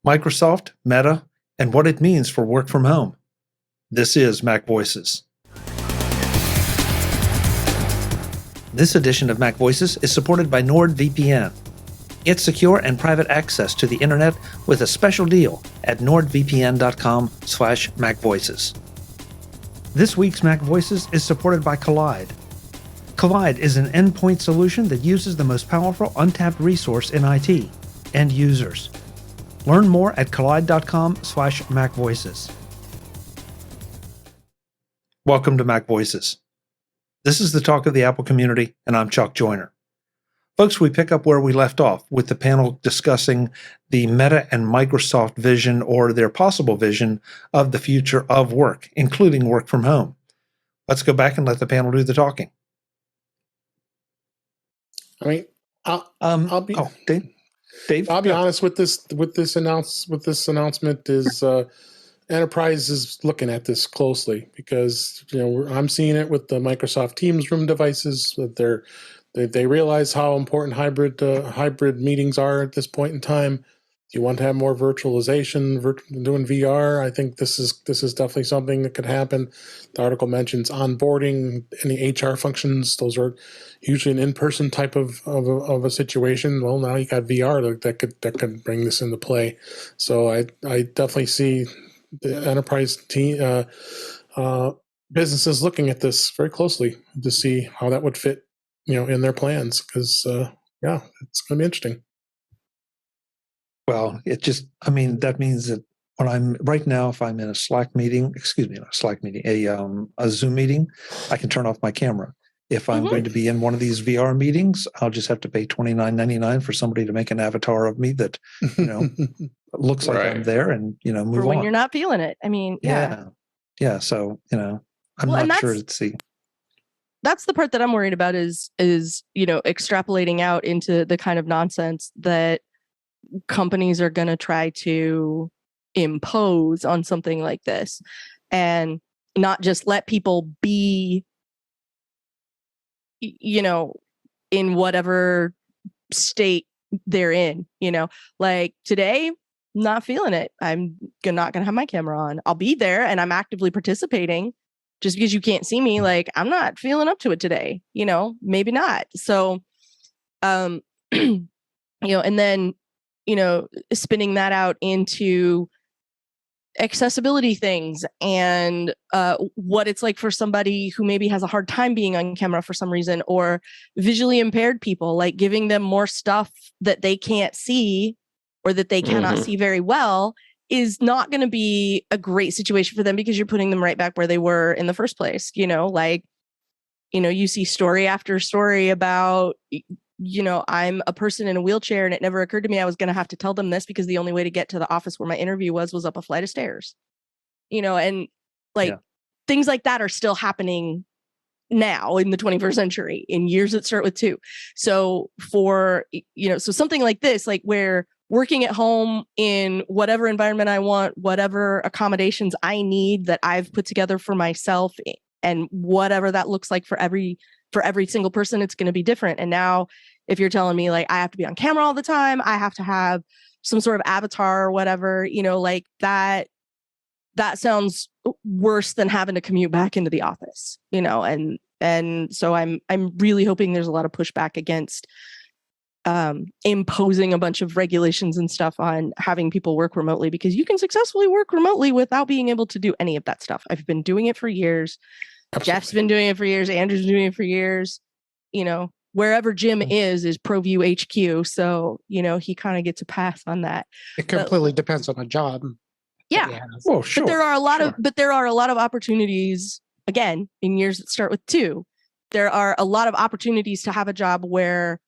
Microsoft, Meta, and what it means for work from home. This is MacVoices. This edition of MacVoices is supported by NordVPN. Get secure and private access to the internet with a special deal at nordvpn.com/MacVoices. This week's MacVoices is supported by Kolide. Kolide is an endpoint solution that uses the most powerful untapped resource in IT, end users. Learn more at kolide.com/MacVoices. Welcome to MacVoices. This is the talk of the Apple community, and I'm Chuck Joyner. Folks, we pick up where we left off with the panel discussing the Meta and Microsoft vision, or their possible vision, of the future of work, including work from home. Let's go back and let the panel do the talking. I mean, I'll be Dave. I'll be honest with this announcement is enterprise is looking at this closely because I'm seeing it with the Microsoft Teams room devices that they realize how important hybrid meetings are at this point in time. You want to have more virtualization, doing VR. I think this is definitely something that could happen. The article mentions onboarding, any HR functions. Those are usually an in-person type of a situation. Well, now you got VR that could bring this into play. So I definitely see the enterprise team businesses looking at this very closely to see how that would fit, in their plans. Because it's going to be interesting. Well, that means that when if I'm in a Slack meeting, a Zoom meeting, I can turn off my camera. If I'm going to be in one of these VR meetings, I'll just have to pay $29.99 for somebody to make an avatar of me that, looks like I'm there and, move on. For when you're not feeling it. I mean, yeah. Yeah. So, I'm not sure to see. That's the part that I'm worried about is, extrapolating out into the kind of nonsense that companies are going to try to impose on something like this, and not just let people be, in whatever state they're in. Like today, not feeling it. I'm not going to have my camera on. I'll be there and I'm actively participating. Just because you can't see me, like I'm not feeling up to it today, maybe not. So, and then, spinning that out into accessibility things and what it's like for somebody who maybe has a hard time being on camera for some reason, or visually impaired people, like giving them more stuff that they can't see or that they cannot see very well is not going to be a great situation for them, because you're putting them right back where they were in the first place. You see story after story about, I'm a person in a wheelchair, and it never occurred to me I was going to have to tell them this because the only way to get to the office where my interview was up a flight of stairs, and things like that are still happening now in the 21st century in years that start with 2. So so something like this, like where working at home in whatever environment I want, whatever accommodations I need that I've put together for myself, and whatever that looks like for every single person, it's going to be different. And now if you're telling me like I have to be on camera all the time, I have to have some sort of avatar or whatever, like that sounds worse than having to commute back into the office, and so I'm really hoping there's a lot of pushback against imposing a bunch of regulations and stuff on having people work remotely, because you can successfully work remotely without being able to do any of that stuff. I've been doing it for years. Absolutely. Jeff's been doing it for years. Andrew's been doing it for years. Wherever Jim is ProView HQ. So, he kind of gets a pass on that. It completely depends on the job. Yeah. Well, sure. But there are a lot of opportunities, again, in years that start with 2. There are a lot of opportunities to have a job where,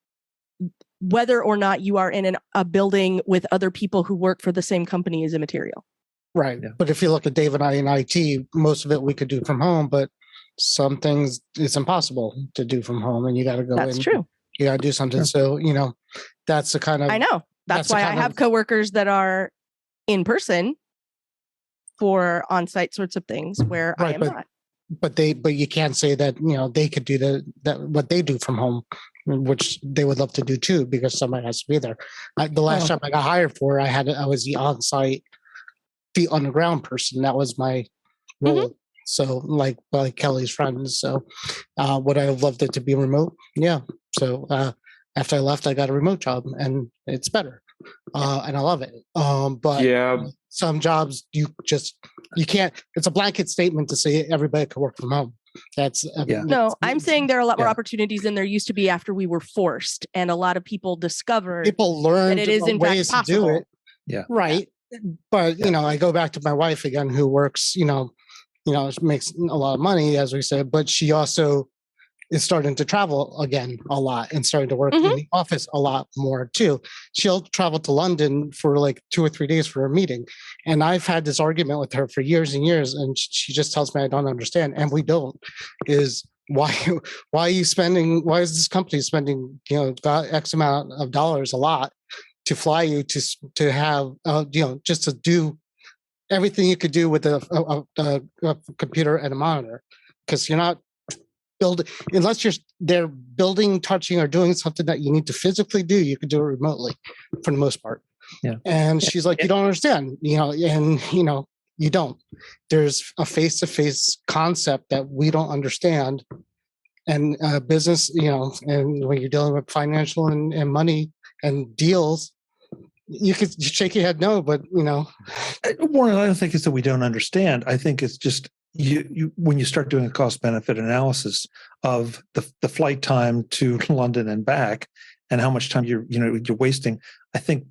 whether or not you are in a building with other people who work for the same company, is immaterial. Right. Yeah. But if you look at Dave and I in IT, most of it we could do from home, but some things it's impossible to do from home, and you got to go That's true. You got to do something. So, that's the kind of... I know. That's why I have coworkers that are in person for on-site sorts of things where I am not. But you can't say that, they could do that what they do from home which they would love to do too, because somebody has to be there. The last job I got hired for, I was the on-site feet on the ground person. That was my role. So like Kelly's friends. So would I have loved it to be remote? Yeah. So after I left, I got a remote job, and it's better. And I love it. But some jobs you can't. It's a blanket statement to say everybody can work from home. No, I'm saying there are a lot more opportunities than there used to be after we were forced, and a lot of people discovered people learned that it is in ways fact to do possible. it. Yeah, right. But I go back to my wife again, who works. Makes a lot of money, as we said, but she also is starting to travel again a lot and starting to work in the office a lot more too. She'll travel to London for like 2 or 3 days for a meeting. And I've had this argument with her for years and years. And she just tells me I don't understand. And we don't, is why is this company spending, X amount of dollars a lot to fly you to have, just to do everything you could do with a computer and a monitor, because you're not unless you're there building, touching, or doing something that you need to physically do. You could do it remotely for the most part. Yeah. And she's like, you don't understand, and you don't. There's a face-to-face concept that we don't understand, and business, and when you're dealing with financial and money and deals, you could shake your head no, but Warren, I don't think it's that we don't understand. I think it's just you when you start doing a cost benefit analysis of the flight time to London and back, and how much time you're wasting. I think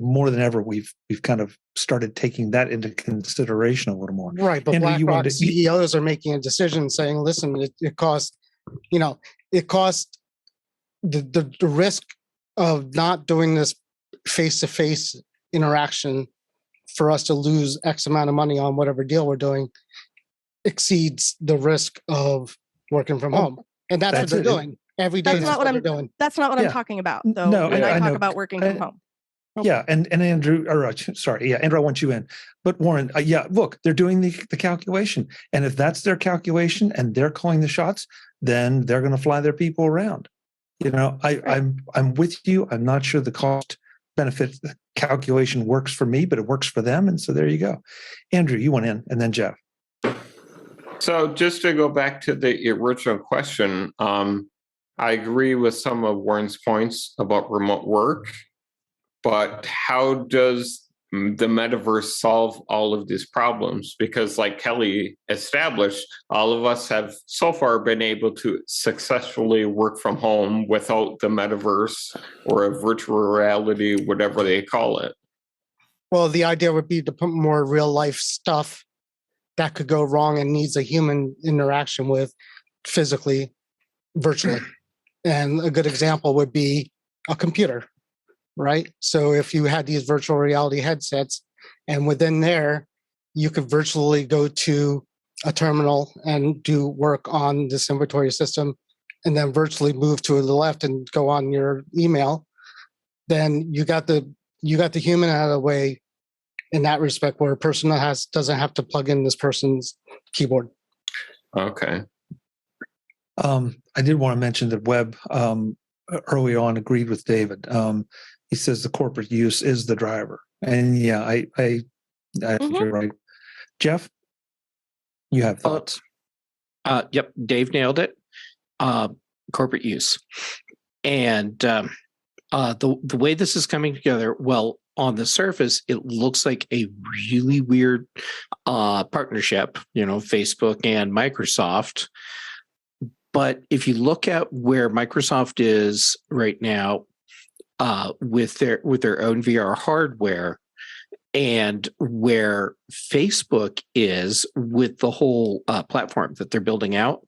more than ever we've kind of started taking that into consideration a little more. Right, but BlackRock CEOs are making a decision saying, listen, it costs, it costs the risk of not doing this face-to-face interaction for us to lose X amount of money on whatever deal we're doing exceeds the risk of working from home. And that's what they're doing. Every day that's not what I'm doing. That's not what I'm talking about, though. No, when I talk about working from home. Yeah, and Andrew, Andrew, I want you in. But Warren, look, they're doing the calculation, and if that's their calculation and they're calling the shots, then they're going to fly their people around. I'm with you. I'm not sure the cost benefit calculation works for me, but it works for them, and so there you go. Andrew, you went in, and then Jeff. So just to go back to the original question, I agree with some of Warren's points about remote work, but how does the metaverse solve all of these problems? Because like Kelly established, all of us have so far been able to successfully work from home without the metaverse or a virtual reality, whatever they call it. Well, the idea would be to put more real life stuff that could go wrong and needs a human interaction with physically, virtually. And a good example would be a computer, right? So if you had these virtual reality headsets, and within there, you could virtually go to a terminal and do work on this inventory system, and then virtually move to the left and go on your email, then you got the human out of the way in that respect, where a person doesn't have to plug in this person's keyboard. Okay. I did want to mention that Webb early on agreed with David. He says the corporate use is the driver, and I think you're right. Jeff, you have thoughts? Yep, Dave nailed it. Corporate use, and the way this is coming together. Well, on the surface, it looks like a really weird partnership. Facebook and Microsoft. But if you look at where Microsoft is right now with their own VR hardware, and where Facebook is with the whole platform that they're building out,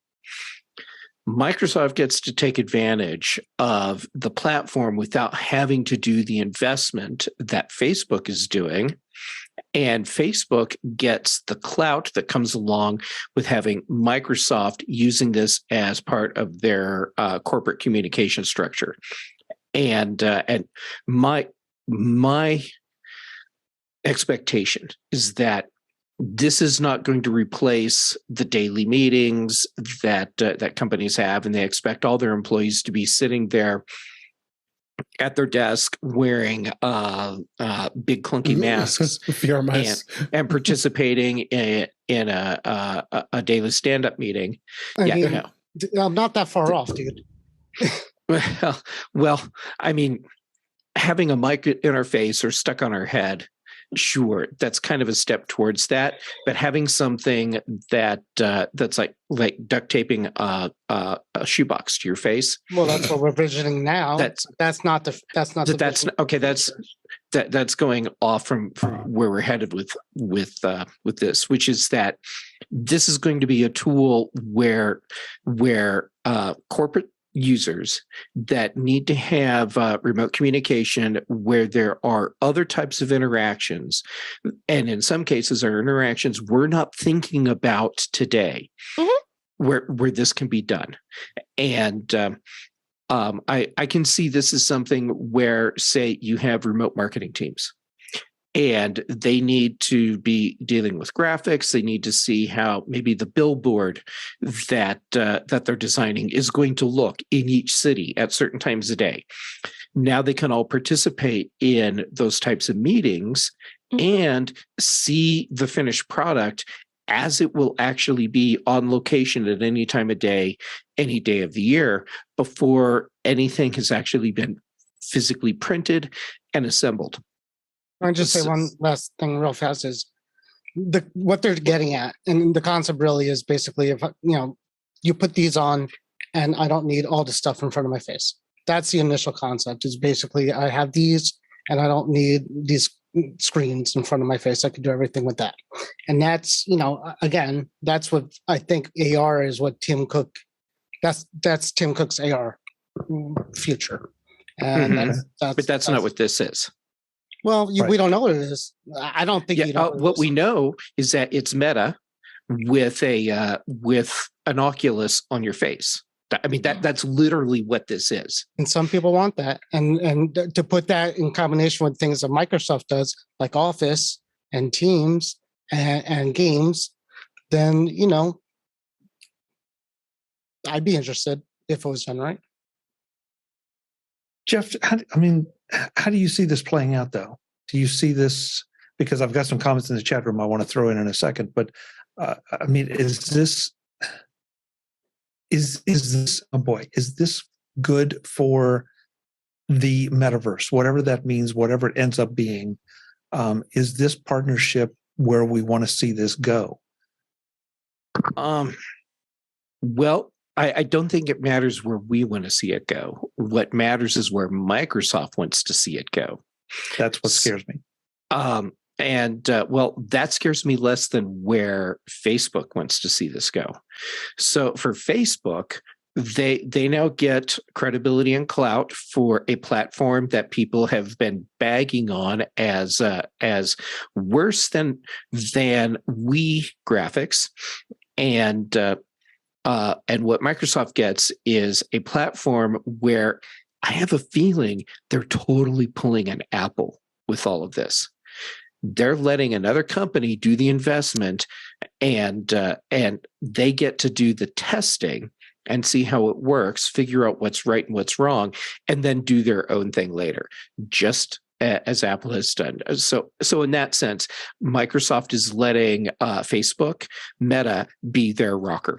Microsoft gets to take advantage of the platform without having to do the investment that Facebook is doing. And Facebook gets the clout that comes along with having Microsoft using this as part of their corporate communication structure. And my expectation is that this is not going to replace the daily meetings that that companies have, and they expect all their employees to be sitting there at their desk wearing big clunky masks VR masks. and participating in a daily stand-up meeting. I mean, No. I'm not that far off, dude. Well, I mean, having a mic interface or stuck on our head, sure, that's kind of a step towards that. But having something that that's like duct taping a shoebox to your face. Well, that's what we're visioning now. That's not the okay. That's going off from where we're headed with this, which is that this is going to be a tool where corporate users that need to have remote communication, where there are other types of interactions, and in some cases are interactions we're not thinking about today, where this can be done. And I can see this as something where, say, you have remote marketing teams and they need to be dealing with graphics. They need to see how maybe the billboard that they're designing is going to look in each city at certain times a day. Now they can all participate in those types of meetings and see the finished product as it will actually be on location at any time of day, any day of the year, before anything has actually been physically printed and assembled. I'll just say one last thing real fast is what they're getting at. And the concept really is basically, if you put these on and I don't need all the stuff in front of my face. That's the initial concept, is basically I have these and I don't need these screens in front of my face. I can do everything with that. And that's, again, that's what I think AR is, what Tim Cook, that's Tim Cook's AR future. And but that's not what this is. Well, we don't know what it is. I don't think you know what we know is that it's Meta with an Oculus on your face. I mean, that's literally what this is. And some people want that. And to put that in combination with things that Microsoft does, like Office and Teams and games, then, I'd be interested if it was done right. Jeff, how do you see this playing out, though? Do you see this? Because I've got some comments in the chat room I want to throw in a second. But is this good for the metaverse, whatever that means, whatever it ends up being? Is this partnership where we want to see this go? Well, I don't think it matters where we want to see it go. What matters is where Microsoft wants to see it go. That's what scares me. That scares me less than where Facebook wants to see this go. So for Facebook, they now get credibility and clout for a platform that people have been bagging on as worse than Wii graphics, and what Microsoft gets is a platform where I have a feeling they're totally pulling an Apple with all of this. They're letting another company do the investment, and they get to do the testing and see how it works, figure out what's right and what's wrong, and then do their own thing later, just as Apple has done. So in that sense, Microsoft is letting Facebook, Meta, be their rocker.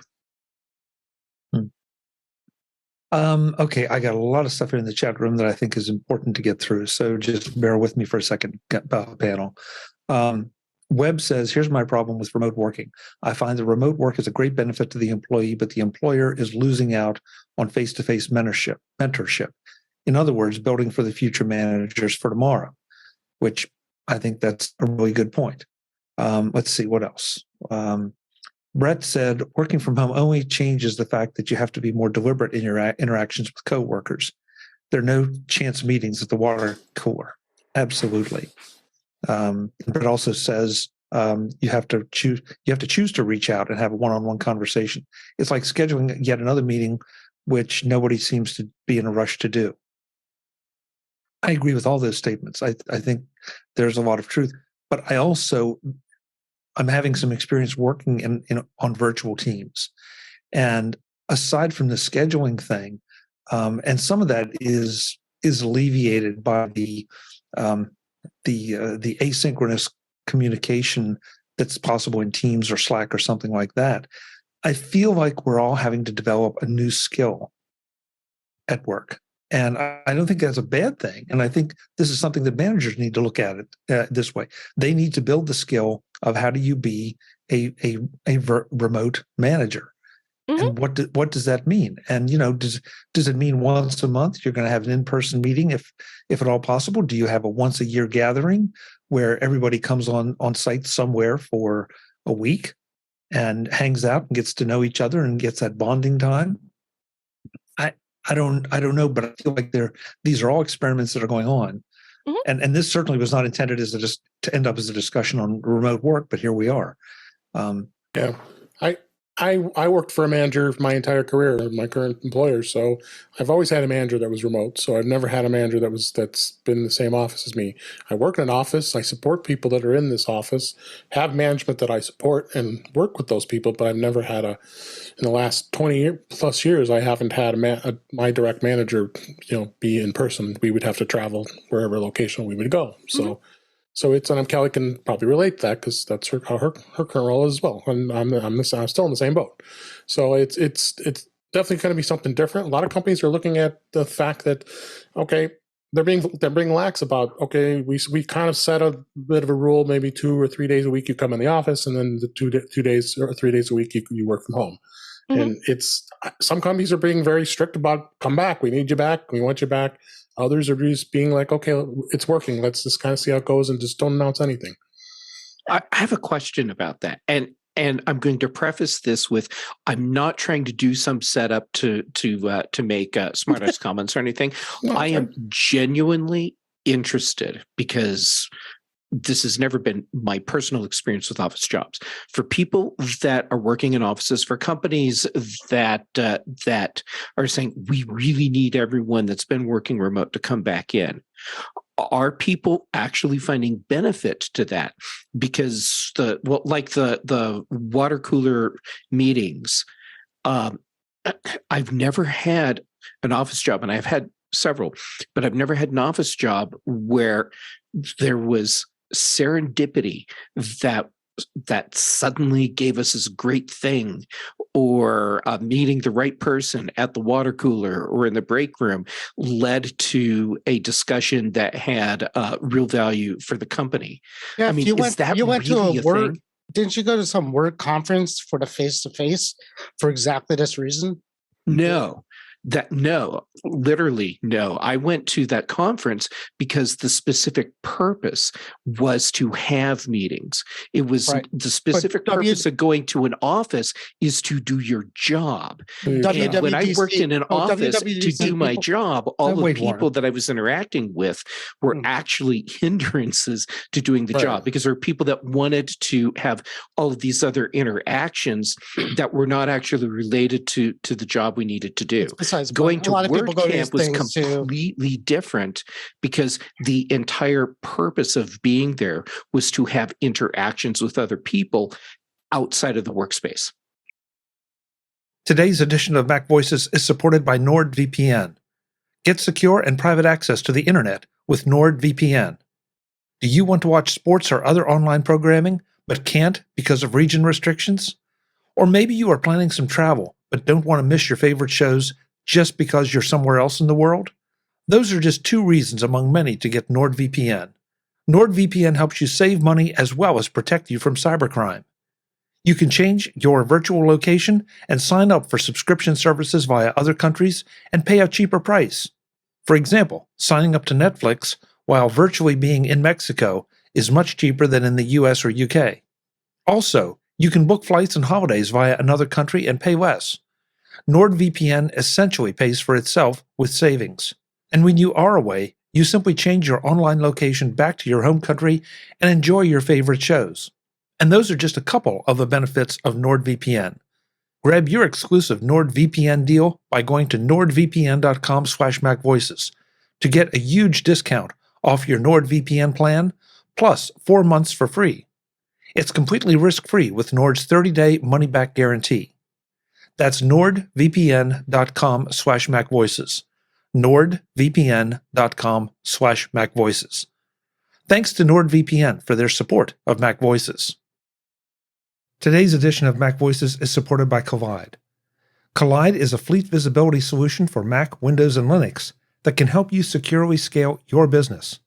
Okay, I got a lot of stuff in the chat room that I think is important to get through, so just bear with me for a second, panel. Webb says, here's my problem with remote working. I find that remote work is a great benefit to the employee, but the employer is losing out on face-to-face mentorship. In other words, building for the future managers for tomorrow, which I think that's a really good point. Let's see, what else? Brett said, working from home only changes the fact that you have to be more deliberate in your interactions with coworkers. There are no chance meetings at the water cooler. Absolutely. Brett also says you have to choose to reach out and have a one-on-one conversation. It's like scheduling yet another meeting, which nobody seems to be in a rush to do. I agree with all those statements. I think there's a lot of truth, but I also I'm having some experience working on virtual teams. And aside from the scheduling thing, and some of that is alleviated by the asynchronous communication that's possible in Teams or Slack or something like that. I feel like we're all having to develop a new skill at work. And I don't think that's a bad thing. And I think this is something that managers need to look at it this way. They need to build the skill of how do you be a remote manager. And what does that mean? And does it mean once a month you're going to have an in-person meeting if at all possible? Do you have a once a year gathering where everybody comes on site somewhere for a week and hangs out and gets to know each other and gets that bonding time? I don't know, but I feel like these are all experiments that are going on. And this certainly was not intended to end up as a discussion on remote work, but here we are. Yeah. I worked for a manager my entire career, my current employer. So I've always had a manager that was remote. So I've never had a manager that's been in the same office as me. I work in an office. I support people that are in this office, have management that I support and work with those people. But I've never had in the last 20 plus years, I haven't had my direct manager, be in person. We would have to travel wherever location we would go. So and Kelly can probably relate to that because that's her current role as well. And I'm still in the same boat. So it's definitely going to be something different. A lot of companies are looking at the fact that, okay, they're being lax about, okay, we kind of set a bit of a rule, maybe 2 or 3 days a week you come in the office, and then the 2 days or 3 days a week you work from home. And some companies are being very strict about come back, we need you back, we want you back. Others are just being like, okay, it's working. Let's just kind of see how it goes and just don't announce anything. I have a question about that. And I'm going to preface this with, I'm not trying to do some setup to make smart ass comments or anything. No, I am genuinely interested because this has never been my personal experience with office jobs. For people that are working in offices, for companies that are saying we really need everyone that's been working remote to come back in, are people actually finding benefit to that? Because the water cooler meetings, I've never had an office job, and I've had several, but I've never had an office job where there was serendipity that suddenly gave us this great thing, or meeting the right person at the water cooler or in the break room led to a discussion that had real value for the company. Yeah, I mean, you went really to a work. thing? Didn't you go to some work conference for the face-to-face for exactly this reason? No. Literally no. I went to that conference because the specific purpose was to have meetings. It was the specific purpose of going to an office is to do your job. And when I worked in an office to do my job, all the people that I was interacting with were actually hindrances to doing the job, because there were people that wanted to have all of these other interactions that were not actually related to the job we needed to do. Going to WordCamp was completely different because the entire purpose of being there was to have interactions with other people outside of the workspace. Today's edition of MacVoices is supported by NordVPN. Get secure and private access to the internet with NordVPN. Do you want to watch sports or other online programming but can't because of region restrictions? Or maybe you are planning some travel but don't want to miss your favorite shows just because you're somewhere else in the world? Those are just 2 reasons among many to get NordVPN. NordVPN helps you save money as well as protect you from cybercrime. You can change your virtual location and sign up for subscription services via other countries and pay a cheaper price. For example, signing up to Netflix while virtually being in Mexico is much cheaper than in the US or UK. Also, you can book flights and holidays via another country and pay less. NordVPN essentially pays for itself with savings. And when you are away, you simply change your online location back to your home country and enjoy your favorite shows. And those are just a couple of the benefits of NordVPN. Grab your exclusive NordVPN deal by going to nordvpn.com/MacVoices to get a huge discount off your NordVPN plan, plus 4 months for free. It's completely risk-free with Nord's 30-day money-back guarantee. That's nordvpn.com/MacVoices. nordvpn.com/MacVoices. Thanks to NordVPN for their support of MacVoices. Today's edition of MacVoices is supported by Kolide. Kolide is a fleet visibility solution for Mac, Windows, and Linux that can help you securely scale your business.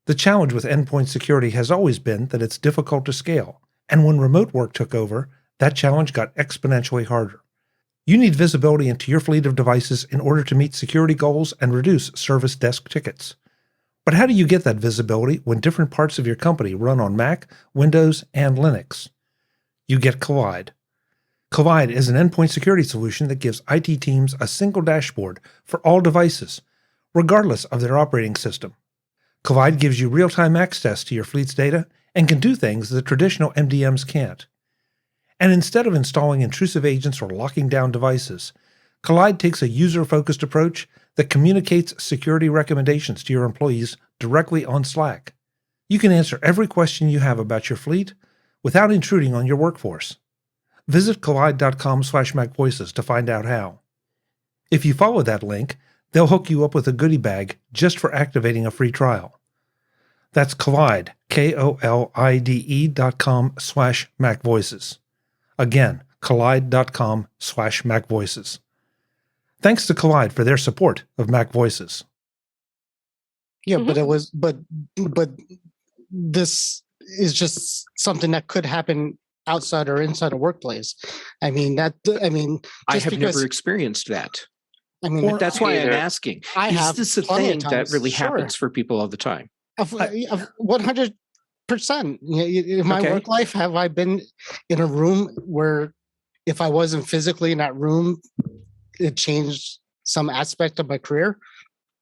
The challenge with endpoint security has always been that it's difficult to scale, and when remote work took over, that challenge got exponentially harder. You need visibility into your fleet of devices in order to meet security goals and reduce service desk tickets. But how do you get that visibility when different parts of your company run on Mac, Windows, and Linux? You get Kolide. Kolide is an endpoint security solution that gives IT teams a single dashboard for all devices, regardless of their operating system. Kolide gives you real-time access to your fleet's data and can do things that traditional MDMs can't. And instead of installing intrusive agents or locking down devices, Kolide takes a user-focused approach that communicates security recommendations to your employees directly on Slack. You can answer every question you have about your fleet without intruding on your workforce. Visit kolide.com/MacVoices to find out how. If you follow that link, they'll hook you up with a goodie bag just for activating a free trial. That's Kolide, KOLIDE.com/MacVoices. Again, kolide.com/MacVoices. Thanks to Kolide for their support of MacVoices. Yeah, but this is just something that could happen outside or inside a workplace. I have never experienced that. That's why I'm asking. Is this a thing that really happens for people all the time? 100%. In my work life, have I been in a room where if I wasn't physically in that room, it changed some aspect of my career?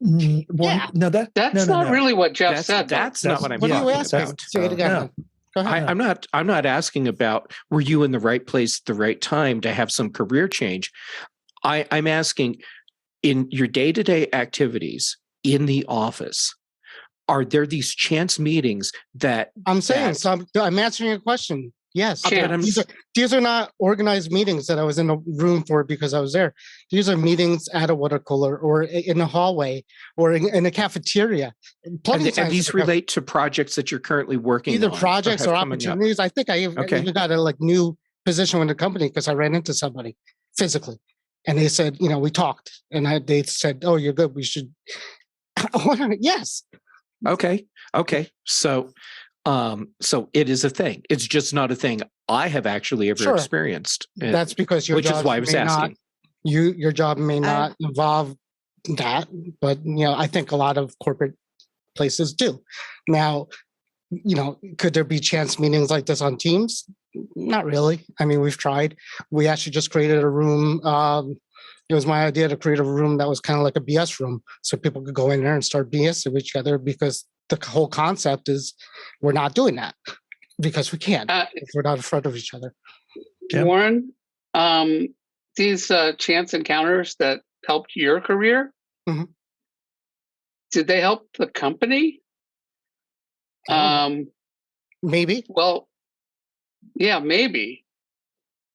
No, that's not really what Jeff said. That's not what I'm talking about. What are you asking? Say it again. Go ahead. I'm not asking about were you in the right place at the right time to have some career change. I'm asking, in your day-to-day activities in the office, are there these chance meetings that I'm answering your question. Yes. These are not organized meetings that I was in a room for because I was there. These are meetings at a water cooler or in a hallway or in a cafeteria. And these relate to projects that you're currently working on? Either projects or opportunities. I think I even got a new position in the company because I ran into somebody physically. And they said, we talked. And they said, oh, you're good. We should. Yes. Okay. So it is a thing. It's just not a thing I have actually ever experienced. That's because which is why I was asking. Your job may not involve that, but I think a lot of corporate places do. Now, could there be chance meetings like this on Teams? Not really. We've tried. We actually just created a room. It was my idea to create a room that was kind of like a BS room, so people could go in there and start BS with each other, because the whole concept is we're not doing that because we can't. If we're not in front of each other. Yeah. Warren, these chance encounters that helped your career, did they help the company? Maybe. Well, yeah, maybe.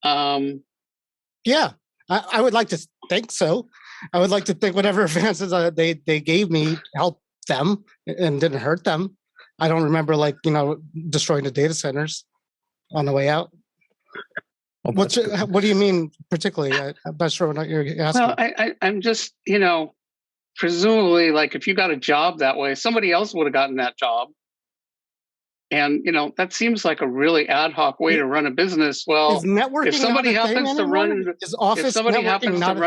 Yeah, I would like to think so. I would like to think whatever advances they gave me helped them and didn't hurt them. I don't remember destroying the data centers on the way out. What do you mean particularly? I'm not sure what you're asking. Well, I'm just, presumably, if you got a job that way, somebody else would have gotten that job. And, that seems like a really ad hoc way to run a business. Well, if somebody happens to run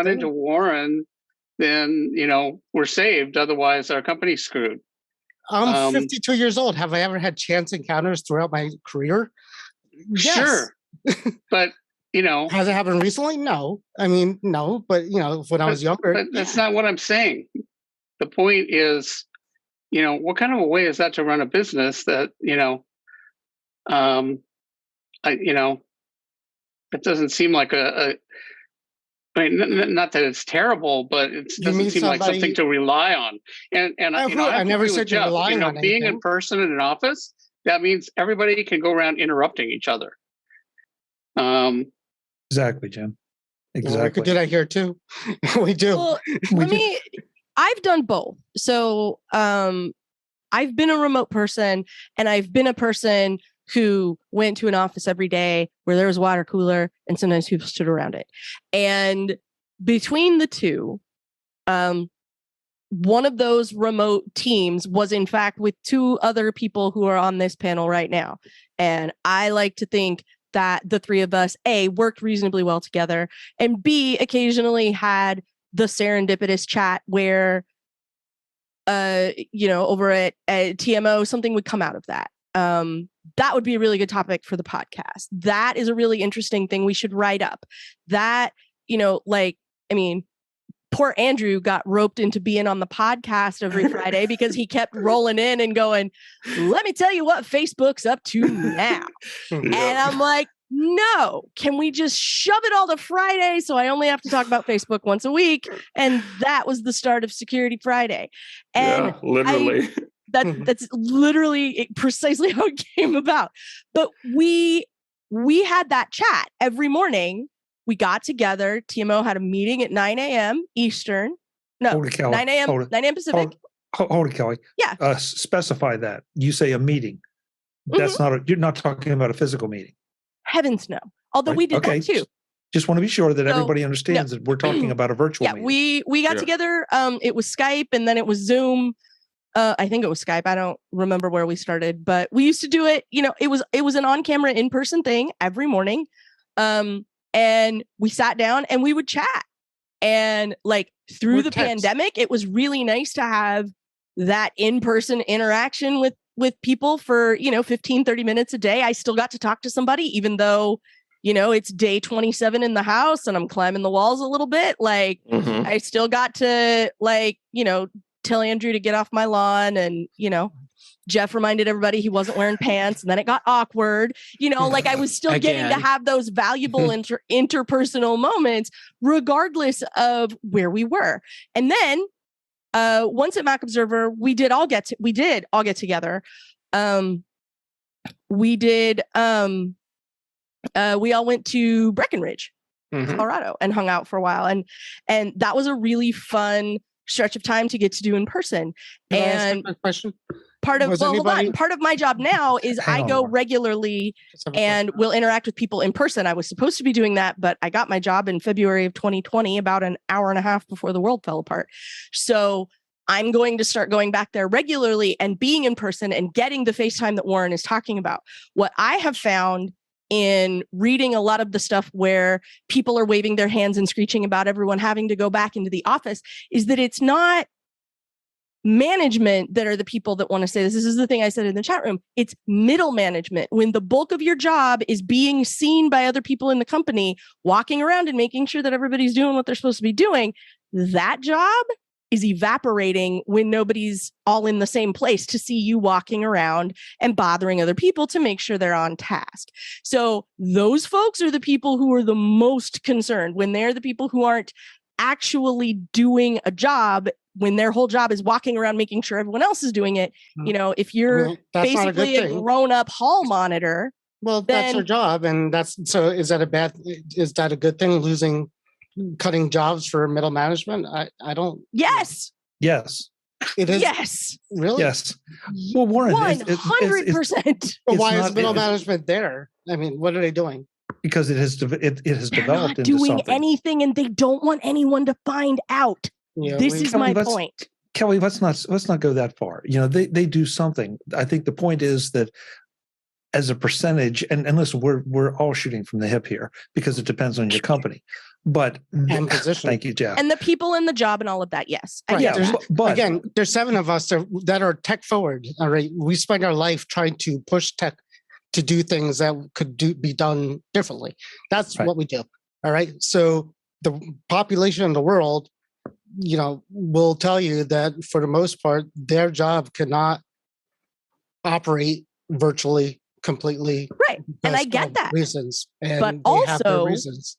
into Warren, then, we're saved. Otherwise, our company's screwed. I'm 52 years old. Have I ever had chance encounters throughout my career? Yes. Sure. But, has it happened recently? No. No. But, when I was younger. But that's not what I'm saying. The point is, what kind of a way is that to run a business that, it doesn't seem like not that it's terrible, but it doesn't seem like something to rely on. And I never said you're relying on being anything. in person in an office that means everybody can go around interrupting each other. Exactly, Jim. Well, we Exactly. could do that here too. We do. Well, I've done both. So I've been a remote person, and I've been a person who went to an office every day where there was a water cooler and sometimes people stood around it. And between the two, one of those remote teams was in fact with two other people who are on this panel right now. And I like to think that the three of us, A, worked reasonably well together, and B, occasionally had the serendipitous chat where, over at TMO, something would come out of that. That would be a really good topic for the podcast. That is a really interesting thing we should write up. That, poor Andrew got roped into being on the podcast every Friday because he kept rolling in and going, let me tell you what Facebook's up to now. And I'm like, no, can we just shove it all to Friday so I only have to talk about Facebook once a week? And that was the start of Security Friday. And literally. That's literally precisely how it came about. But we had that chat every morning. We got together. TMO had a meeting at 9 a.m. Eastern. No, Hold it, Kelly. 9 a.m. Hold it. 9 a.m. Pacific. Hold it, Kelly. Yeah. Specify that. You say a meeting. That's you're not talking about a physical meeting. Heavens no. Although we did that too. Just want to be sure that everybody understands that we're talking about a virtual meeting. We got together. It was Skype, and then it was Zoom. I think it was Skype. I don't remember where we started, but we used to do it. It was an on-camera, in-person thing every morning. And we sat down and we would chat. And through the pandemic, it was really nice to have that in-person interaction with people for 15, 30 minutes a day. I still got to talk to somebody, even though it's day 27 in the house and I'm climbing the walls a little bit. I still got to tell Andrew to get off my lawn, and Jeff reminded everybody he wasn't wearing pants, and then it got awkward. I was still getting to have those valuable interpersonal moments regardless of where we were. And then once at Mac Observer, we all get together. We all went to Breckenridge, Colorado, and hung out for a while, and that was a really fun stretch of time to get to do in person. Can I ask a question? Part of my job now is I go regularly and will interact with people in person. I was supposed to be doing that, but I got my job in February of 2020, about an hour and a half before the world fell apart. So I'm going to start going back there regularly and being in person and getting the FaceTime that Warren is talking about. What I have found in reading a lot of the stuff where people are waving their hands and screeching about everyone having to go back into the office is that it's not management that are the people that want to say this. This is the thing I said in the chat room. It's middle management. When the bulk of your job is being seen by other people in the company, walking around and making sure that everybody's doing what they're supposed to be doing, that job is evaporating when nobody's all in the same place to see you walking around and bothering other people to make sure they're on task. So those folks are the people who are the most concerned when they're the people who aren't actually doing a job, when their whole job is walking around making sure everyone else is doing it. If you're basically a grown-up hall monitor, well, that's your job. And is that a good thing, cutting jobs for middle management? I don't. Yes. It is. Yes. Really? Yes. Well, Warren, 100%. Well, why is middle management there? I mean, what are they doing? Because it has developed into doing something. Anything, and they don't want anyone to find out. This is my point. Kelly, let's not go that far. They do something. I think the point is that as a percentage, and listen, we're all shooting from the hip here because it depends on your company. But thank you, Jeff. And the people in the job and all of that, yes. Right. But again, there's 7 of us that are tech forward. All right, we spend our life trying to push tech to do things that could be done differently. That's what we do. All right. So the population in the world, will tell you that for the most part, their job cannot operate virtually completely. Right. And I get that. Reasons. And but they have their also, reasons.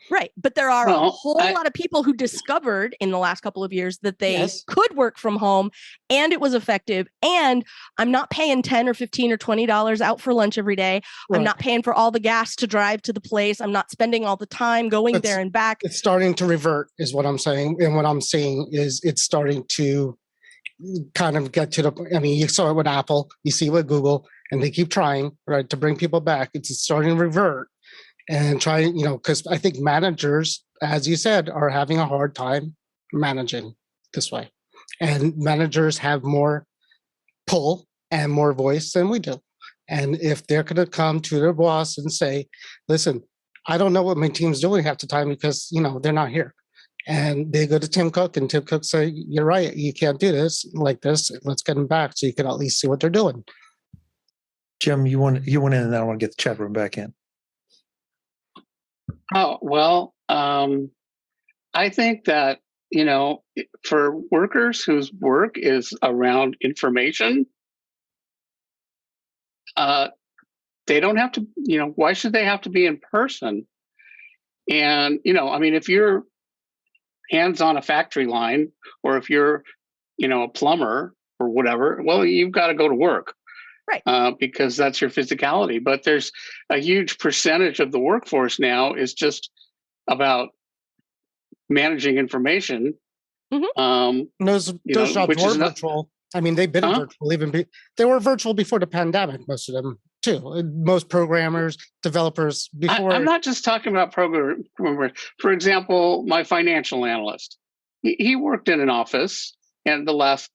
Right. But there are a Well, whole lot of people who discovered in the last couple of years that they Yes. could work from home and it was effective. And I'm not paying 10 or 15 or $20 out for lunch every day. I'm Right. not paying for all the gas to drive to the place. I'm not spending all the time going It's- there and back. It's starting to revert, is what I'm saying. And what I'm saying is it's starting to kind of get to the, I mean, you saw it with Apple, you see it with Google, and they keep trying, right, to bring people back. It's starting to revert and trying, because I think managers, as you said, are having a hard time managing this way. And managers have more pull and more voice than we do. And if they're going to come to their boss and say, listen, I don't know what my team's doing half the time because, they're not here. And they go to Tim Cook and Tim Cook say, you're right, you can't do this like this. Let's get them back so you can at least see what they're doing. Jim, you went in, and I want to get the chat room back in. Oh, well, I think that, for workers whose work is around information, they don't have to, why should they have to be in person? And, if you're hands on a factory line, or if you're, a plumber or whatever, well, you've got to go to work. Right. Because that's your physicality. But there's a huge percentage of the workforce now is just about managing information. Mm-hmm. Those jobs which were is not- virtual. I mean, they've been virtual. They were virtual before the pandemic, most of them, too. Most programmers, developers before. I'm not just talking about programmers. For example, my financial analyst, he worked in an office, and the last,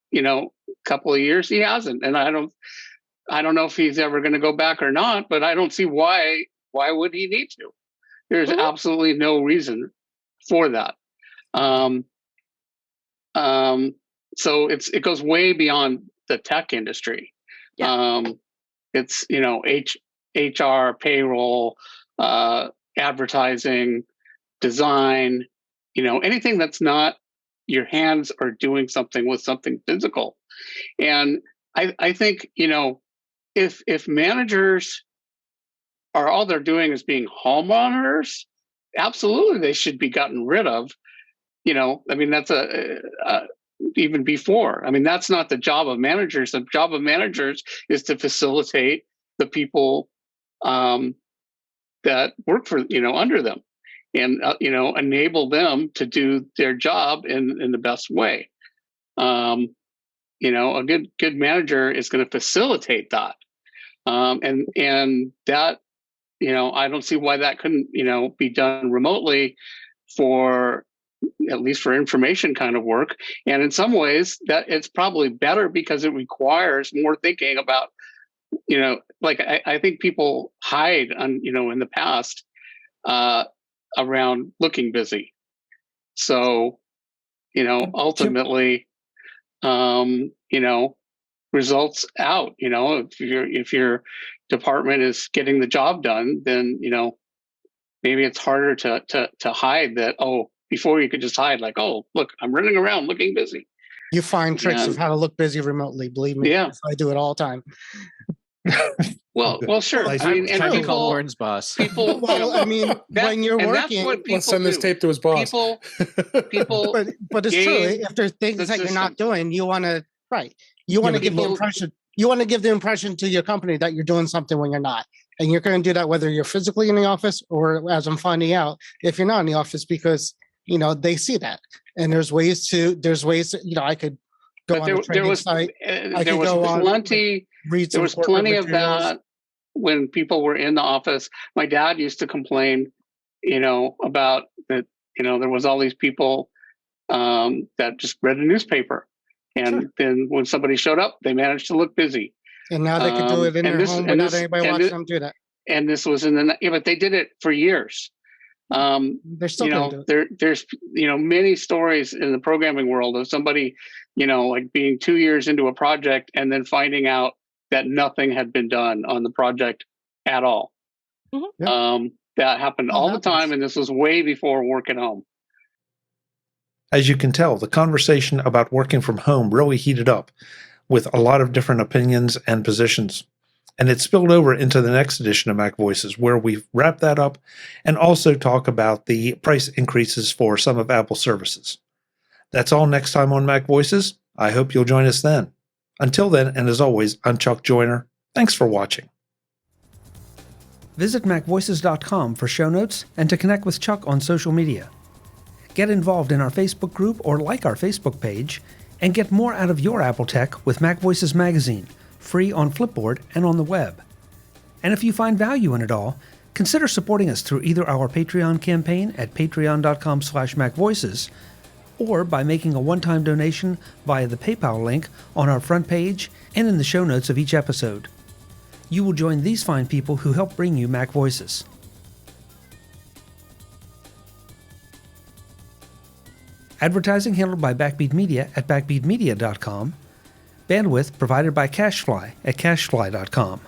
couple of years he hasn't. And I don't know if he's ever going to go back or not, but I don't see why would he need to? There's absolutely no reason for that. So it goes way beyond the tech industry. Yeah. It's, HR, payroll, advertising, design, anything that's not your hands are doing something with something physical. And I think, if managers are all they're doing is being hall monitors, absolutely they should be gotten rid of. That's even before. That's not the job of managers. The job of managers is to facilitate the people that work for, under them, and, enable them to do their job in the best way. A good manager is going to facilitate that. And that, I don't see why that couldn't, be done remotely at least for information kind of work. And in some ways that it's probably better because it requires more thinking about, I think people hide on, in the past around looking busy. So, ultimately, results out, if your department is getting the job done, then, maybe it's harder to hide that. Oh, before you could just hide like, oh, look, I'm running around looking busy. You find tricks of how to look busy remotely. Believe me, Yeah. I do it all the time. Well, sure. Nice. And Time to call people, Lauren's boss. people, Well, when you're and working, that's what people Let's send this do. tape to his boss. People, but it's true. game If there's things the that you're system. not doing, you want to You want to but give the people- impression. You want to give the impression to your company that you're doing something when you're not, and you're going to do that whether you're physically in the office or, as I'm finding out, if you're not in the office, because they see that. And there's ways to I could go but on a there training was site, there could was go on- plenty. read There some was corporate plenty of materials. that when people were in the office. My dad used to complain, about that. There was all these people that just read a newspaper, and Sure. then when somebody showed up, they managed to look busy. And now they can do it in and their this- home and without this- anybody and watching this- them do that. And this was but they did it for years. They're still going to do it. There's many stories in the programming world of somebody, like being 2 years into a project and then finding out that nothing had been done on the project at all. Mhm. That happened all the happens. time, and this was way before work at home. As you can tell, the conversation about working from home really heated up with a lot of different opinions and positions. And it spilled over into the next edition of MacVoices, where we wrap that up and also talk about the price increases for some of Apple's services. That's all next time on MacVoices. I hope you'll join us then. Until then, and as always, I'm Chuck Joyner. Thanks for watching. Visit MacVoices.com for show notes and to connect with Chuck on social media. Get involved in our Facebook group or like our Facebook page, and get more out of your Apple tech with MacVoices Magazine, free on Flipboard and on the web. And if you find value in it all, consider supporting us through either our Patreon campaign at patreon.com/MacVoices or by making a one-time donation via the PayPal link on our front page and in the show notes of each episode. You will join these fine people who help bring you MacVoices. Advertising handled by Backbeat Media at backbeatmedia.com. Bandwidth provided by CacheFly at cachefly.com.